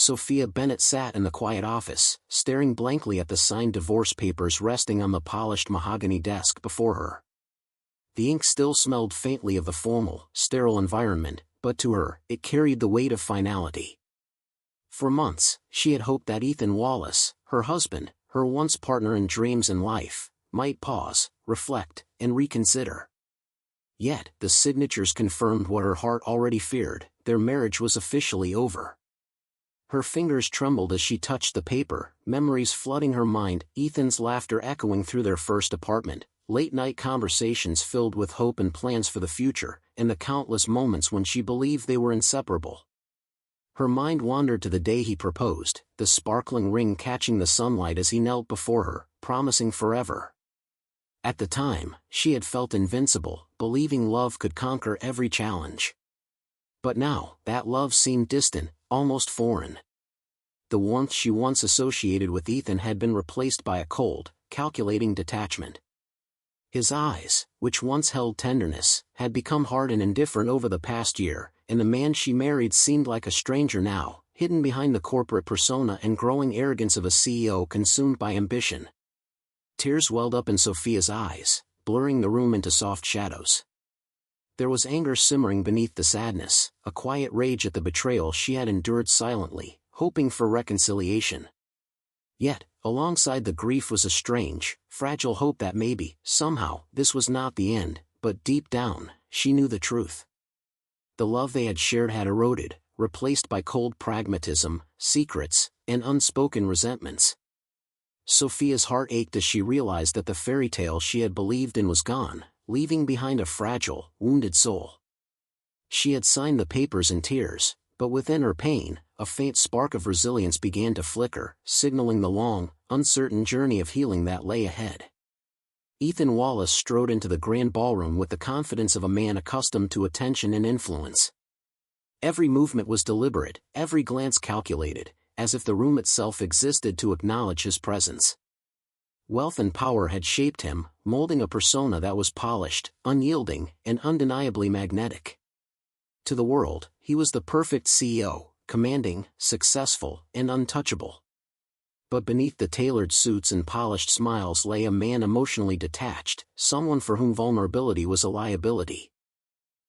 Sophia Bennett sat in the quiet office, staring blankly at the signed divorce papers resting on the polished mahogany desk before her. The ink still smelled faintly of the formal, sterile environment, but to her, it carried the weight of finality. For months, she had hoped that Ethan Wallace, her husband, her once partner in dreams and life, might pause, reflect, and reconsider. Yet, the signatures confirmed what her heart already feared: their marriage was officially over. Her fingers trembled as she touched the paper, memories flooding her mind, Ethan's laughter echoing through their first apartment, late-night conversations filled with hope and plans for the future, and the countless moments when she believed they were inseparable. Her mind wandered to the day he proposed, the sparkling ring catching the sunlight as he knelt before her, promising forever. At the time, she had felt invincible, believing love could conquer every challenge. But now, that love seemed distant, almost foreign. The warmth she once associated with Ethan had been replaced by a cold, calculating detachment. His eyes, which once held tenderness, had become hard and indifferent over the past year, and the man she married seemed like a stranger now, hidden behind the corporate persona and growing arrogance of a CEO consumed by ambition. Tears welled up in Sophia's eyes, blurring the room into soft shadows. There was anger simmering beneath the sadness, a quiet rage at the betrayal she had endured silently, hoping for reconciliation. Yet, alongside the grief was a strange, fragile hope that maybe, somehow, this was not the end, but deep down, she knew the truth. The love they had shared had eroded, replaced by cold pragmatism, secrets, and unspoken resentments. Sophia's heart ached as she realized that the fairy tale she had believed in was gone, leaving behind a fragile, wounded soul. She had signed the papers in tears, but within her pain, a faint spark of resilience began to flicker, signaling the long, uncertain journey of healing that lay ahead. Ethan Wallace strode into the grand ballroom with the confidence of a man accustomed to attention and influence. Every movement was deliberate, every glance calculated, as if the room itself existed to acknowledge his presence. Wealth and power had shaped him, molding a persona that was polished, unyielding, and undeniably magnetic. To the world, he was the perfect CEO, commanding, successful, and untouchable. But beneath the tailored suits and polished smiles lay a man emotionally detached, someone for whom vulnerability was a liability.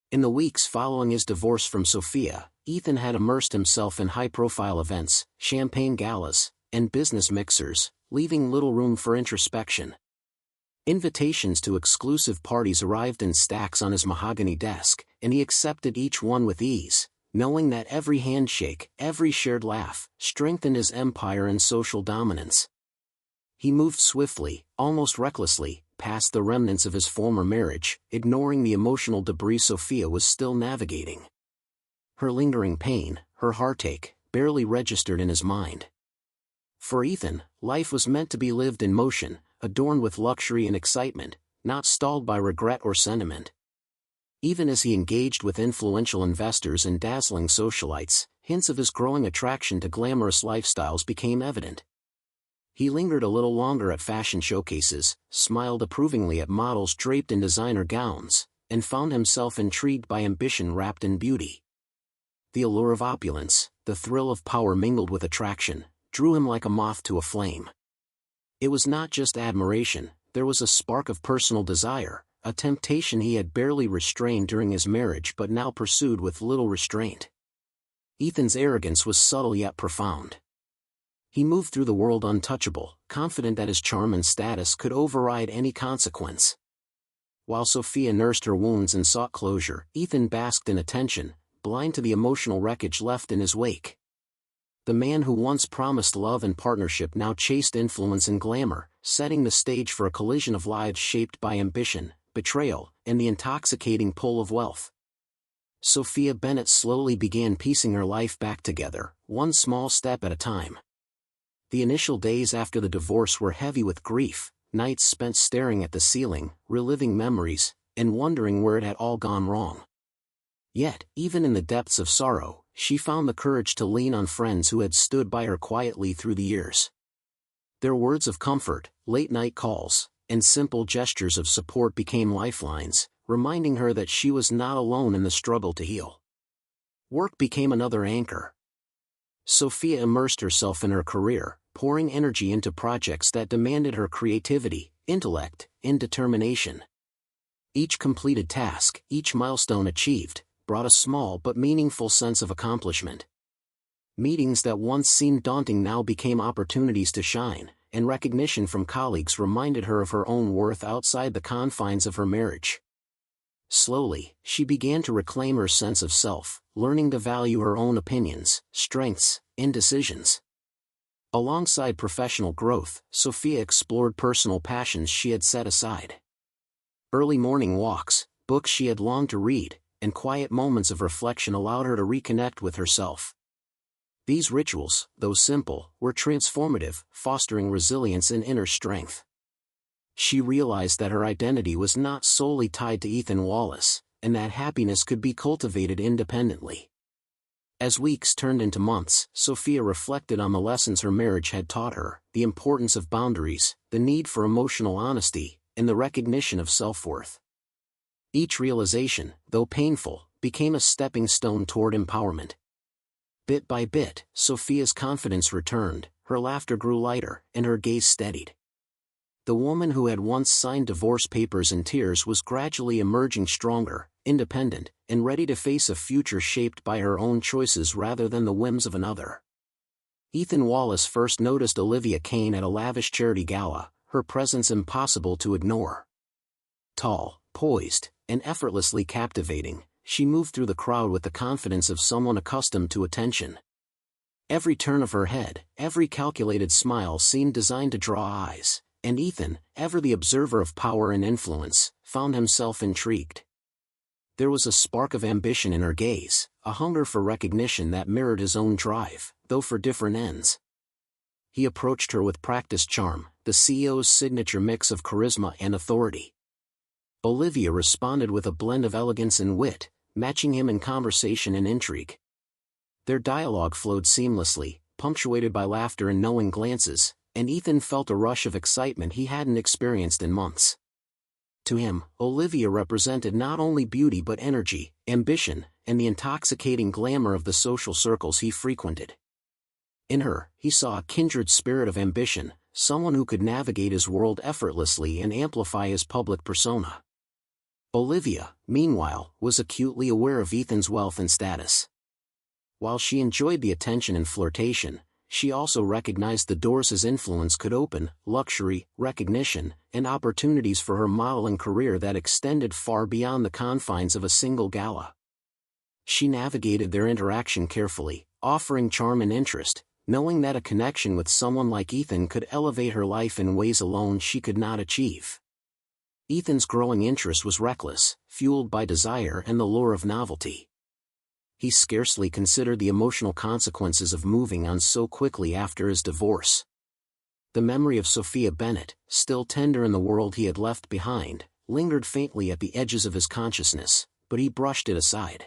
In the weeks following his divorce from Sophia, Ethan had immersed himself in high-profile events, champagne galas, and business mixers, leaving little room for introspection. Invitations to exclusive parties arrived in stacks on his mahogany desk, and he accepted each one with ease, knowing that every handshake, every shared laugh, strengthened his empire and social dominance. He moved swiftly, almost recklessly, past the remnants of his former marriage, ignoring the emotional debris Sophia was still navigating. Her lingering pain, her heartache, barely registered in his mind. For Ethan, life was meant to be lived in motion, adorned with luxury and excitement, not stalled by regret or sentiment. Even as he engaged with influential investors and dazzling socialites, hints of his growing attraction to glamorous lifestyles became evident. He lingered a little longer at fashion showcases, smiled approvingly at models draped in designer gowns, and found himself intrigued by ambition wrapped in beauty. The allure of opulence, the thrill of power mingled with attraction, drew him like a moth to a flame. It was not just admiration, there was a spark of personal desire, a temptation he had barely restrained during his marriage but now pursued with little restraint. Ethan's arrogance was subtle yet profound. He moved through the world untouchable, confident that his charm and status could override any consequence. While Sophia nursed her wounds and sought closure, Ethan basked in attention, blind to the emotional wreckage left in his wake. The man who once promised love and partnership now chased influence and glamour, setting the stage for a collision of lives shaped by ambition, betrayal, and the intoxicating pull of wealth. Sophia Bennett slowly began piecing her life back together, one small step at a time. The initial days after the divorce were heavy with grief, nights spent staring at the ceiling, reliving memories, and wondering where it had all gone wrong. Yet, even in the depths of sorrow, she found the courage to lean on friends who had stood by her quietly through the years. Their words of comfort, late-night calls, and simple gestures of support became lifelines, reminding her that she was not alone in the struggle to heal. Work became another anchor. Sophia immersed herself in her career, pouring energy into projects that demanded her creativity, intellect, and determination. Each completed task, each milestone achieved, brought a small but meaningful sense of accomplishment. Meetings that once seemed daunting now became opportunities to shine, and recognition from colleagues reminded her of her own worth outside the confines of her marriage. Slowly, she began to reclaim her sense of self, learning to value her own opinions, strengths, and decisions. Alongside professional growth, Sophia explored personal passions she had set aside. Early morning walks, books she had longed to read, and quiet moments of reflection allowed her to reconnect with herself. These rituals, though simple, were transformative, fostering resilience and inner strength. She realized that her identity was not solely tied to Ethan Wallace, and that happiness could be cultivated independently. As weeks turned into months, Sophia reflected on the lessons her marriage had taught her, the importance of boundaries, the need for emotional honesty, and the recognition of self-worth. Each realization, though painful, became a stepping stone toward empowerment. Bit by bit, Sophia's confidence returned, her laughter grew lighter, and her gaze steadied. The woman who had once signed divorce papers in tears was gradually emerging stronger, independent, and ready to face a future shaped by her own choices rather than the whims of another. Ethan Wallace first noticed Olivia Kane at a lavish charity gala, her presence impossible to ignore. Tall, poised, and effortlessly captivating, she moved through the crowd with the confidence of someone accustomed to attention. Every turn of her head, every calculated smile seemed designed to draw eyes, and Ethan, ever the observer of power and influence, found himself intrigued. There was a spark of ambition in her gaze, a hunger for recognition that mirrored his own drive, though for different ends. He approached her with practiced charm, the CEO's signature mix of charisma and authority. Olivia responded with a blend of elegance and wit, matching him in conversation and intrigue. Their dialogue flowed seamlessly, punctuated by laughter and knowing glances, and Ethan felt a rush of excitement he hadn't experienced in months. To him, Olivia represented not only beauty but energy, ambition, and the intoxicating glamour of the social circles he frequented. In her, he saw a kindred spirit of ambition, someone who could navigate his world effortlessly and amplify his public persona. Olivia, meanwhile, was acutely aware of Ethan's wealth and status. While she enjoyed the attention and flirtation, she also recognized the doors his influence could open: luxury, recognition, and opportunities for her modeling career that extended far beyond the confines of a single gala. She navigated their interaction carefully, offering charm and interest, knowing that a connection with someone like Ethan could elevate her life in ways alone she could not achieve. Ethan's growing interest was reckless, fueled by desire and the lure of novelty. He scarcely considered the emotional consequences of moving on so quickly after his divorce. The memory of Sophia Bennett, still tender in the world he had left behind, lingered faintly at the edges of his consciousness, but he brushed it aside.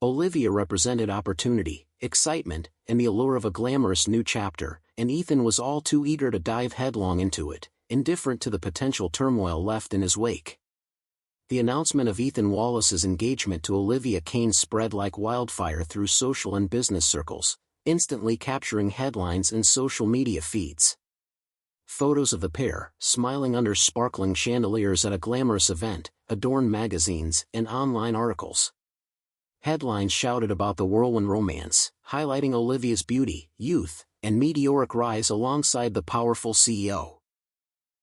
Olivia represented opportunity, excitement, and the allure of a glamorous new chapter, and Ethan was all too eager to dive headlong into it, indifferent to the potential turmoil left in his wake. The announcement of Ethan Wallace's engagement to Olivia Kane spread like wildfire through social and business circles, instantly capturing headlines and social media feeds. Photos of the pair, smiling under sparkling chandeliers at a glamorous event, adorned magazines and online articles. Headlines shouted about the whirlwind romance, highlighting Olivia's beauty, youth, and meteoric rise alongside the powerful CEO.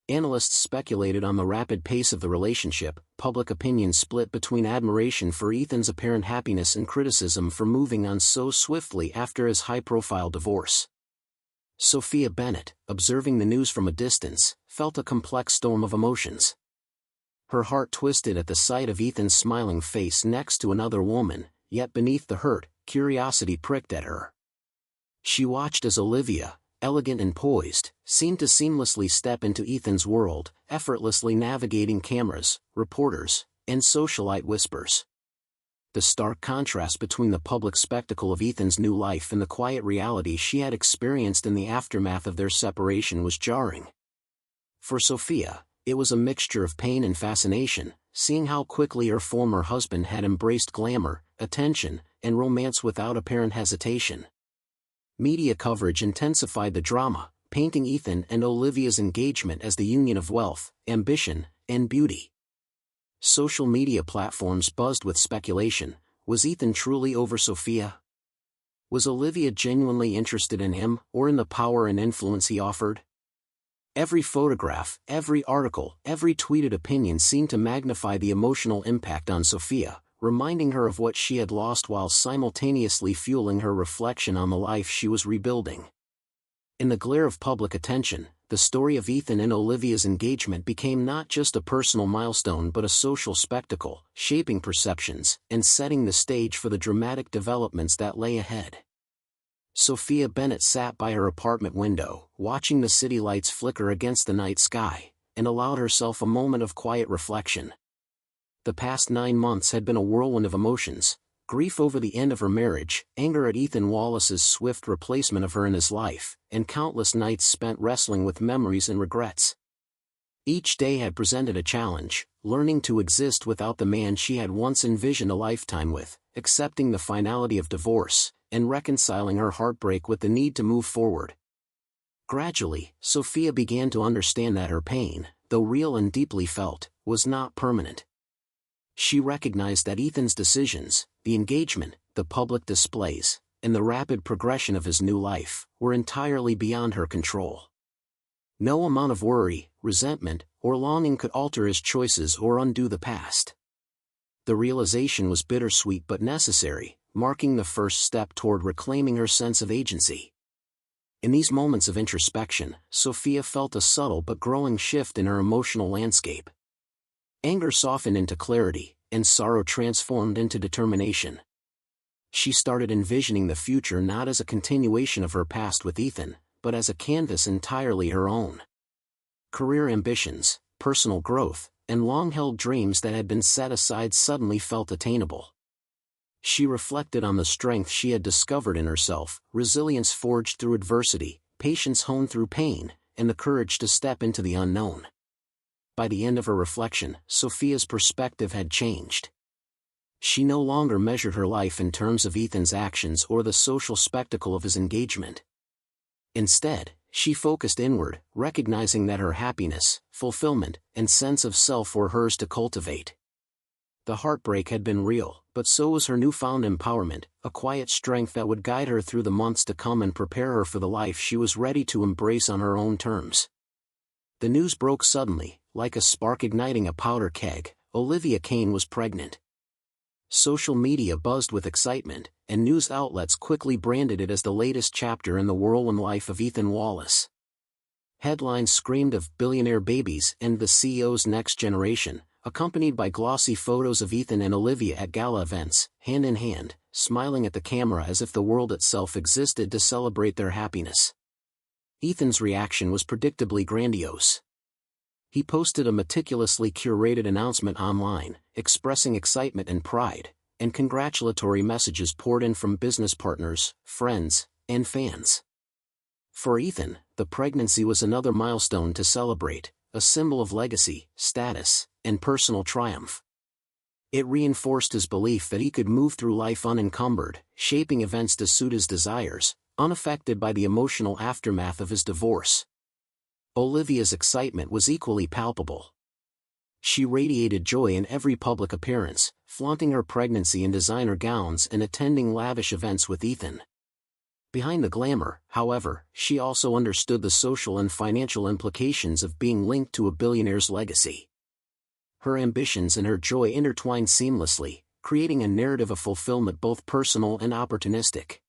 Analysts speculated on the rapid pace of the relationship. Public opinion split between admiration for Ethan's apparent happiness and criticism for moving on so swiftly after his high-profile divorce. Sophia Bennett, observing the news from a distance, felt a complex storm of emotions. Her heart twisted at the sight of Ethan's smiling face next to another woman, yet beneath the hurt, curiosity pricked at her. She watched as Olivia, elegant and poised, seemed to seamlessly step into Ethan's world, effortlessly navigating cameras, reporters, and socialite whispers. The stark contrast between the public spectacle of Ethan's new life and the quiet reality she had experienced in the aftermath of their separation was jarring. For Sophia, it was a mixture of pain and fascination, seeing how quickly her former husband had embraced glamour, attention, and romance without apparent hesitation. Media coverage intensified the drama, painting Ethan and Olivia's engagement as the union of wealth, ambition, and beauty. Social media platforms buzzed with speculation. Was Ethan truly over Sophia? Was Olivia genuinely interested in him, or in the power and influence he offered? Every photograph, every article, every tweeted opinion seemed to magnify the emotional impact on Sophia, reminding her of what she had lost while simultaneously fueling her reflection on the life she was rebuilding. In the glare of public attention, the story of Ethan and Olivia's engagement became not just a personal milestone but a social spectacle, shaping perceptions and setting the stage for the dramatic developments that lay ahead. Sophia Bennett sat by her apartment window, watching the city lights flicker against the night sky, and allowed herself a moment of quiet reflection. The past 9 months had been a whirlwind of emotions: grief over the end of her marriage, anger at Ethan Wallace's swift replacement of her in his life, and countless nights spent wrestling with memories and regrets. Each day had presented a challenge: learning to exist without the man she had once envisioned a lifetime with, accepting the finality of divorce, and reconciling her heartbreak with the need to move forward. Gradually, Sophia began to understand that her pain, though real and deeply felt, was not permanent. She recognized that Ethan's decisions, the engagement, the public displays, and the rapid progression of his new life, were entirely beyond her control. No amount of worry, resentment, or longing could alter his choices or undo the past. The realization was bittersweet but necessary, marking the first step toward reclaiming her sense of agency. In these moments of introspection, Sophia felt a subtle but growing shift in her emotional landscape. Anger softened into clarity, and sorrow transformed into determination. She started envisioning the future not as a continuation of her past with Ethan, but as a canvas entirely her own. Career ambitions, personal growth, and long-held dreams that had been set aside suddenly felt attainable. She reflected on the strength she had discovered in herself: resilience forged through adversity, patience honed through pain, and the courage to step into the unknown. By the end of her reflection, Sophia's perspective had changed. She no longer measured her life in terms of Ethan's actions or the social spectacle of his engagement. Instead, she focused inward, recognizing that her happiness, fulfillment, and sense of self were hers to cultivate. The heartbreak had been real, but so was her newfound empowerment, a quiet strength that would guide her through the months to come and prepare her for the life she was ready to embrace on her own terms. The news broke suddenly, like a spark igniting a powder keg: Olivia Kane was pregnant. Social media buzzed with excitement, and news outlets quickly branded it as the latest chapter in the whirlwind life of Ethan Wallace. Headlines screamed of "billionaire babies" and "the CEO's next generation," accompanied by glossy photos of Ethan and Olivia at gala events, hand in hand, smiling at the camera as if the world itself existed to celebrate their happiness. Ethan's reaction was predictably grandiose. He posted a meticulously curated announcement online, expressing excitement and pride, and congratulatory messages poured in from business partners, friends, and fans. For Ethan, the pregnancy was another milestone to celebrate, a symbol of legacy, status, and personal triumph. It reinforced his belief that he could move through life unencumbered, shaping events to suit his desires, unaffected by the emotional aftermath of his divorce. Olivia's excitement was equally palpable. She radiated joy in every public appearance, flaunting her pregnancy in designer gowns and attending lavish events with Ethan. Behind the glamour, however, she also understood the social and financial implications of being linked to a billionaire's legacy. Her ambitions and her joy intertwined seamlessly, creating a narrative of fulfillment both personal and opportunistic.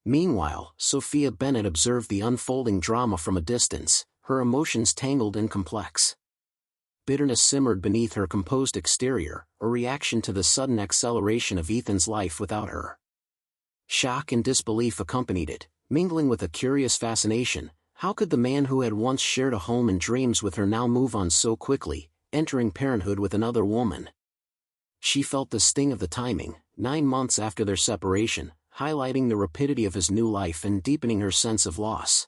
Meanwhile, Sophia Bennett observed the unfolding drama from a distance, her emotions tangled and complex. Bitterness simmered beneath her composed exterior, a reaction to the sudden acceleration of Ethan's life without her. Shock and disbelief accompanied it, mingling with a curious fascination. How could the man who had once shared a home and dreams with her now move on so quickly, entering parenthood with another woman? She felt the sting of the timing, 9 months after their separation, highlighting the rapidity of his new life and deepening her sense of loss.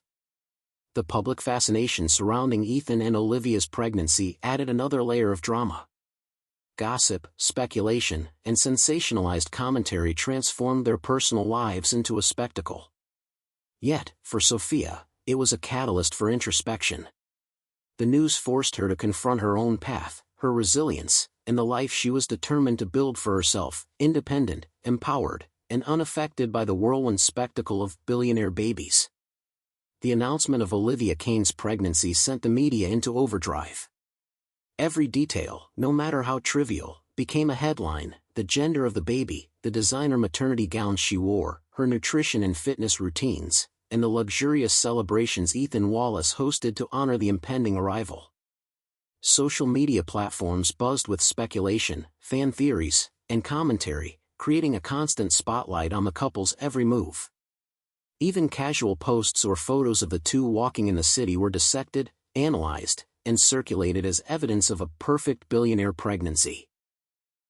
The public fascination surrounding Ethan and Olivia's pregnancy added another layer of drama. Gossip, speculation, and sensationalized commentary transformed their personal lives into a spectacle. Yet, for Sophia, it was a catalyst for introspection. The news forced her to confront her own path, her resilience, and the life she was determined to build for herself, independent, empowered, and unaffected by the whirlwind spectacle of billionaire babies. The announcement of Olivia Kane's pregnancy sent the media into overdrive. Every detail, no matter how trivial, became a headline: the gender of the baby, the designer maternity gowns she wore, her nutrition and fitness routines, and the luxurious celebrations Ethan Wallace hosted to honor the impending arrival. Social media platforms buzzed with speculation, fan theories, and commentary, creating a constant spotlight on the couple's every move. Even casual posts or photos of the two walking in the city were dissected, analyzed, and circulated as evidence of a perfect billionaire pregnancy.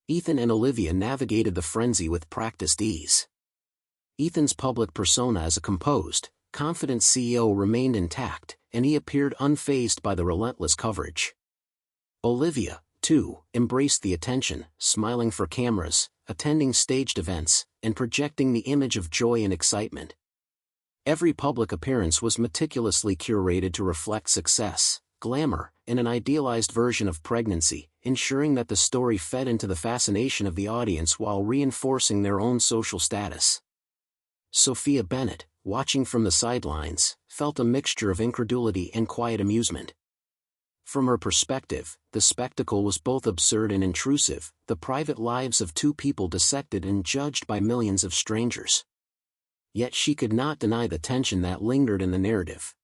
Ethan and Olivia navigated the frenzy with practiced ease. Ethan's public persona as a composed, confident CEO remained intact, and he appeared unfazed by the relentless coverage. Olivia, too, embraced the attention, smiling for cameras, attending staged events, and projecting the image of joy and excitement. Every public appearance was meticulously curated to reflect success, glamour, and an idealized version of pregnancy, ensuring that the story fed into the fascination of the audience while reinforcing their own social status. Sophia Bennett, watching from the sidelines, felt a mixture of incredulity and quiet amusement. From her perspective, the spectacle was both absurd and intrusive, the private lives of two people dissected and judged by millions of strangers. Yet she could not deny the tension that lingered in the narrative.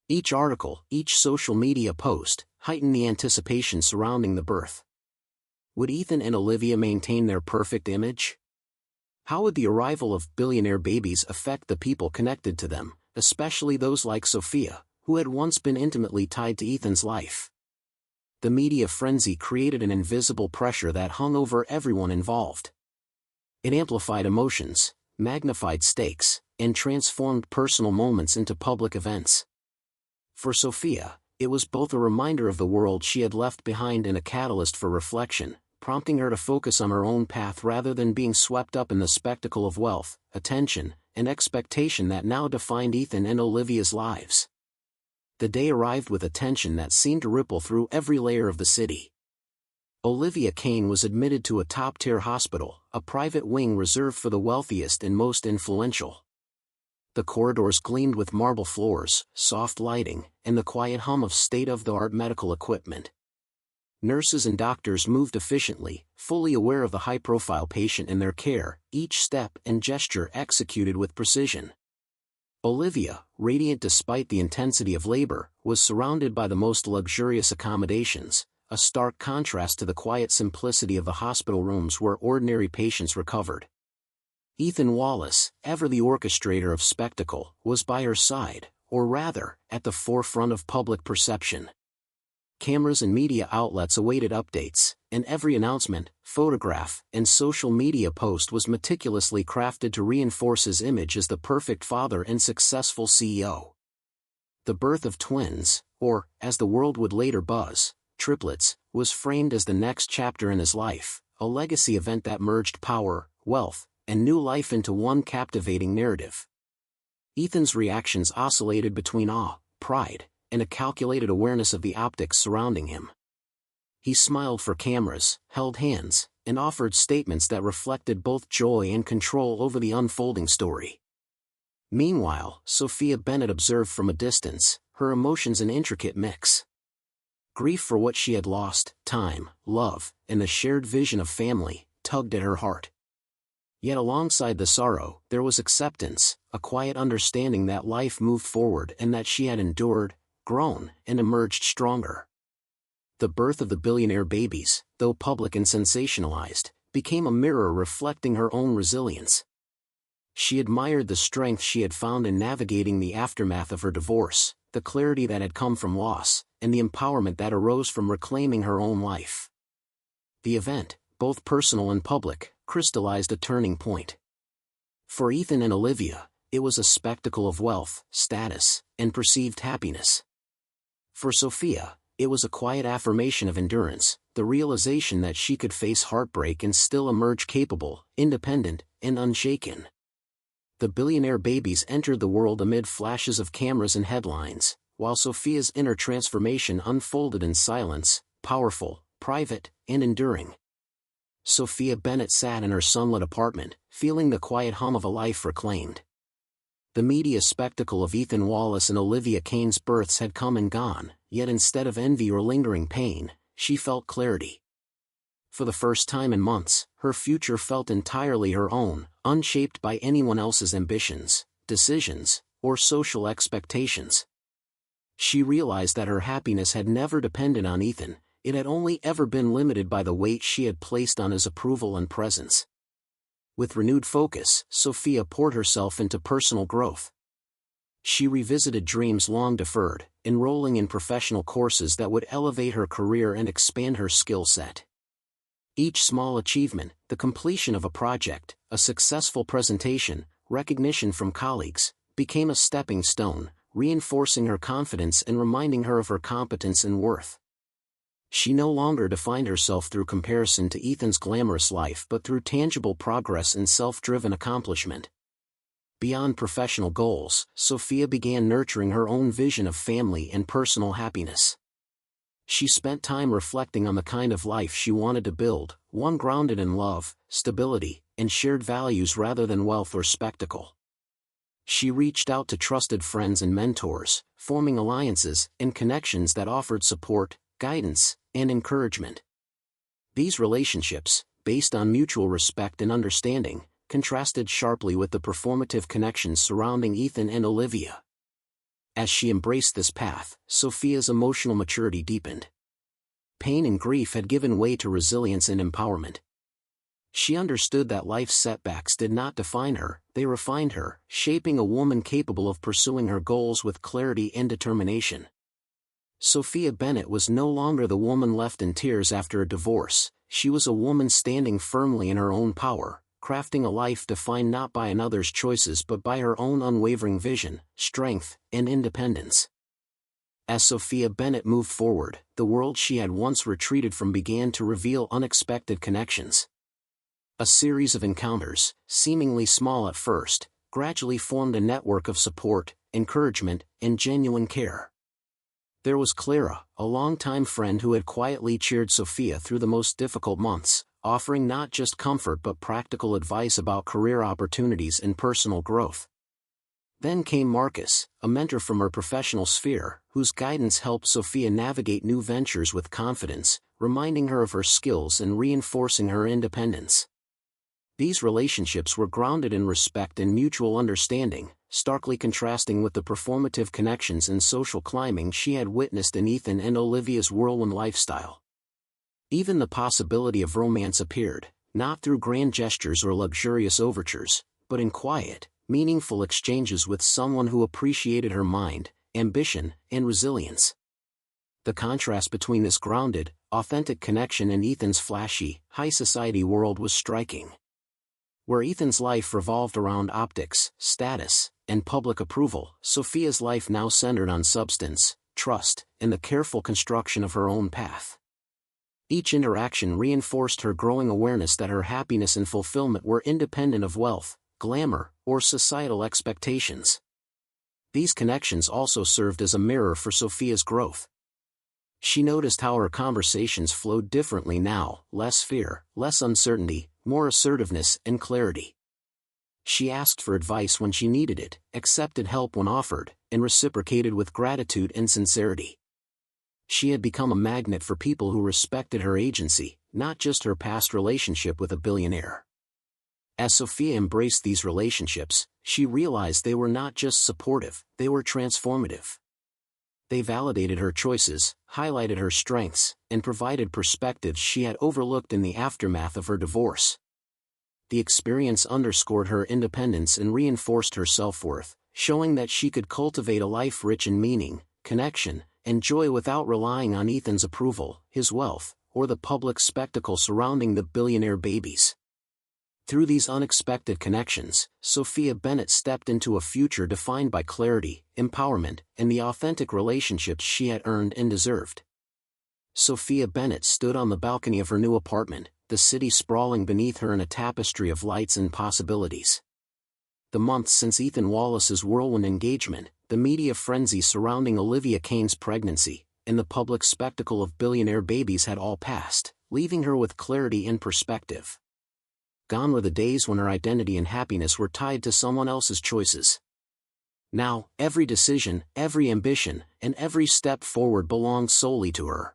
Each article, each social media post, heightened the anticipation surrounding the birth. Would Ethan and Olivia maintain their perfect image? How would the arrival of billionaire babies affect the people connected to them, especially those like Sophia, who had once been intimately tied to Ethan's life? The media frenzy created an invisible pressure that hung over everyone involved. It amplified emotions, magnified stakes, and transformed personal moments into public events. For Sophia, it was both a reminder of the world she had left behind and a catalyst for reflection, prompting her to focus on her own path rather than being swept up in the spectacle of wealth, attention, and expectation that now defined Ethan and Olivia's lives. The day arrived with a tension that seemed to ripple through every layer of the city. Olivia Kane was admitted to a top-tier hospital, a private wing reserved for the wealthiest and most influential. The corridors gleamed with marble floors, soft lighting, and the quiet hum of state-of-the-art medical equipment. Nurses and doctors moved efficiently, fully aware of the high-profile patient and their care, each step and gesture executed with precision. Olivia, radiant despite the intensity of labor, was surrounded by the most luxurious accommodations, a stark contrast to the quiet simplicity of the hospital rooms where ordinary patients recovered. Ethan Wallace, ever the orchestrator of spectacle, was by her side, or rather, at the forefront of public perception. Cameras and media outlets awaited updates, and every announcement, photograph, and social media post was meticulously crafted to reinforce his image as the perfect father and successful CEO. The birth of twins, or, as the world would later buzz, triplets, was framed as the next chapter in his life, a legacy event that merged power, wealth, and new life into one captivating narrative. Ethan's reactions oscillated between awe, pride, and a calculated awareness of the optics surrounding him. He smiled for cameras, held hands, and offered statements that reflected both joy and control over the unfolding story. Meanwhile, Sophia Bennett observed from a distance, her emotions an intricate mix. Grief for what she had lost, time, love, and the shared vision of family, tugged at her heart. Yet alongside the sorrow, there was acceptance, a quiet understanding that life moved forward and that she had endured, grown, and emerged stronger. The birth of the billionaire babies, though public and sensationalized, became a mirror reflecting her own resilience. She admired the strength she had found in navigating the aftermath of her divorce, the clarity that had come from loss, and the empowerment that arose from reclaiming her own life. The event, both personal and public, crystallized a turning point. For Ethan and Olivia, it was a spectacle of wealth, status, and perceived happiness. For Sophia, it was a quiet affirmation of endurance, the realization that she could face heartbreak and still emerge capable, independent, and unshaken. The billionaire babies entered the world amid flashes of cameras and headlines, while Sophia's inner transformation unfolded in silence, powerful, private, and enduring. Sophia Bennett sat in her sunlit apartment, feeling the quiet hum of a life reclaimed. The media spectacle of Ethan Wallace and Olivia Kane's births had come and gone, yet instead of envy or lingering pain, she felt clarity. For the first time in months, her future felt entirely her own, unshaped by anyone else's ambitions, decisions, or social expectations. She realized that her happiness had never depended on Ethan, it had only ever been limited by the weight she had placed on his approval and presence. With renewed focus, Sophia poured herself into personal growth. She revisited dreams long deferred, enrolling in professional courses that would elevate her career and expand her skill set. Each small achievement, the completion of a project, a successful presentation, recognition from colleagues, became a stepping stone, reinforcing her confidence and reminding her of her competence and worth. She no longer defined herself through comparison to Ethan's glamorous life but through tangible progress and self-driven accomplishment. Beyond professional goals, Sophia began nurturing her own vision of family and personal happiness. She spent time reflecting on the kind of life she wanted to build, one grounded in love, stability, and shared values rather than wealth or spectacle. She reached out to trusted friends and mentors, forming alliances and connections that offered support, guidance, and encouragement. These relationships, based on mutual respect and understanding, contrasted sharply with the performative connections surrounding Ethan and Olivia. As she embraced this path, Sophia's emotional maturity deepened. Pain and grief had given way to resilience and empowerment. She understood that life's setbacks did not define her, they refined her, shaping a woman capable of pursuing her goals with clarity and determination. Sophia Bennett was no longer the woman left in tears after a divorce, she was a woman standing firmly in her own power, crafting a life defined not by another's choices but by her own unwavering vision, strength, and independence. As Sophia Bennett moved forward, the world she had once retreated from began to reveal unexpected connections. A series of encounters, seemingly small at first, gradually formed a network of support, encouragement, and genuine care. There was Clara, a longtime friend who had quietly cheered Sophia through the most difficult months, offering not just comfort but practical advice about career opportunities and personal growth. Then came Marcus, a mentor from her professional sphere, whose guidance helped Sophia navigate new ventures with confidence, reminding her of her skills and reinforcing her independence. These relationships were grounded in respect and mutual understanding, starkly contrasting with the performative connections and social climbing she had witnessed in Ethan and Olivia's whirlwind lifestyle. Even the possibility of romance appeared, not through grand gestures or luxurious overtures, but in quiet, meaningful exchanges with someone who appreciated her mind, ambition, and resilience. The contrast between this grounded, authentic connection and Ethan's flashy, high-society world was striking. Where Ethan's life revolved around optics, status, and public approval, Sophia's life now centered on substance, trust, and the careful construction of her own path. Each interaction reinforced her growing awareness that her happiness and fulfillment were independent of wealth, glamour, or societal expectations. These connections also served as a mirror for Sophia's growth. She noticed how her conversations flowed differently now, less fear, less uncertainty, more assertiveness and clarity. She asked for advice when she needed it, accepted help when offered, and reciprocated with gratitude and sincerity. She had become a magnet for people who respected her agency, not just her past relationship with a billionaire. As Sophia embraced these relationships, she realized they were not just supportive, they were transformative. They validated her choices, highlighted her strengths, and provided perspectives she had overlooked in the aftermath of her divorce. The experience underscored her independence and reinforced her self-worth, showing that she could cultivate a life rich in meaning, connection, and joy without relying on Ethan's approval, his wealth, or the public spectacle surrounding the billionaire babies. Through these unexpected connections, Sophia Bennett stepped into a future defined by clarity, empowerment, and the authentic relationships she had earned and deserved. Sophia Bennett stood on the balcony of her new apartment, the city sprawling beneath her in a tapestry of lights and possibilities. The months since Ethan Wallace's whirlwind engagement, the media frenzy surrounding Olivia Kane's pregnancy, and the public spectacle of billionaire babies had all passed, leaving her with clarity and perspective. Gone were the days when her identity and happiness were tied to someone else's choices. Now, every decision, every ambition, and every step forward belonged solely to her.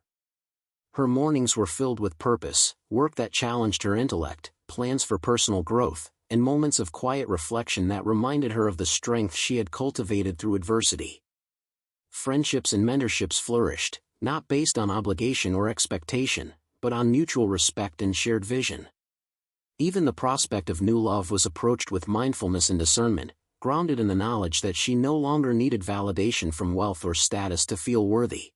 Her mornings were filled with purpose, work that challenged her intellect, plans for personal growth, and moments of quiet reflection that reminded her of the strength she had cultivated through adversity. Friendships and mentorships flourished, not based on obligation or expectation, but on mutual respect and shared vision. Even the prospect of new love was approached with mindfulness and discernment, grounded in the knowledge that she no longer needed validation from wealth or status to feel worthy.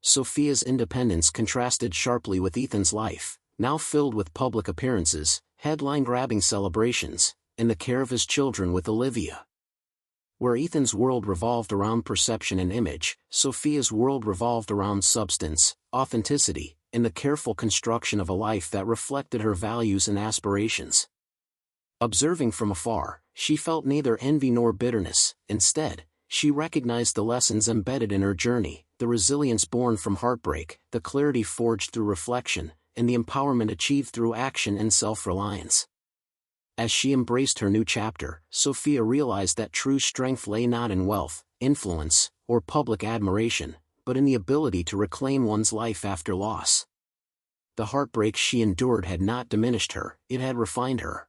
Sophia's independence contrasted sharply with Ethan's life, now filled with public appearances, headline-grabbing celebrations, and the care of his children with Olivia. Where Ethan's world revolved around perception and image, Sophia's world revolved around substance, authenticity, and the careful construction of a life that reflected her values and aspirations. Observing from afar, she felt neither envy nor bitterness. Instead, she recognized the lessons embedded in her journey, the resilience born from heartbreak, the clarity forged through reflection, and the empowerment achieved through action and self-reliance. As she embraced her new chapter, Sophia realized that true strength lay not in wealth, influence, or public admiration, but in the ability to reclaim one's life after loss. The heartbreak she endured had not diminished her, it had refined her.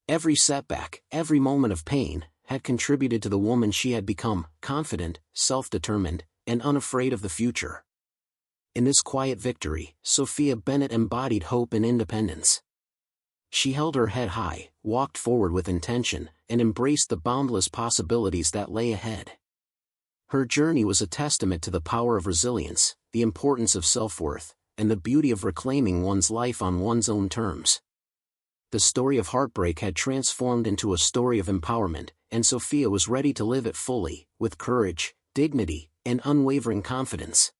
Every setback, every moment of pain, had contributed to the woman she had become, confident, self-determined, and unafraid of the future. In this quiet victory, Sophia Bennett embodied hope and independence. She held her head high, walked forward with intention, and embraced the boundless possibilities that lay ahead. Her journey was a testament to the power of resilience, the importance of self-worth, and the beauty of reclaiming one's life on one's own terms. The story of heartbreak had transformed into a story of empowerment, and Sophia was ready to live it fully, with courage, dignity, and unwavering confidence.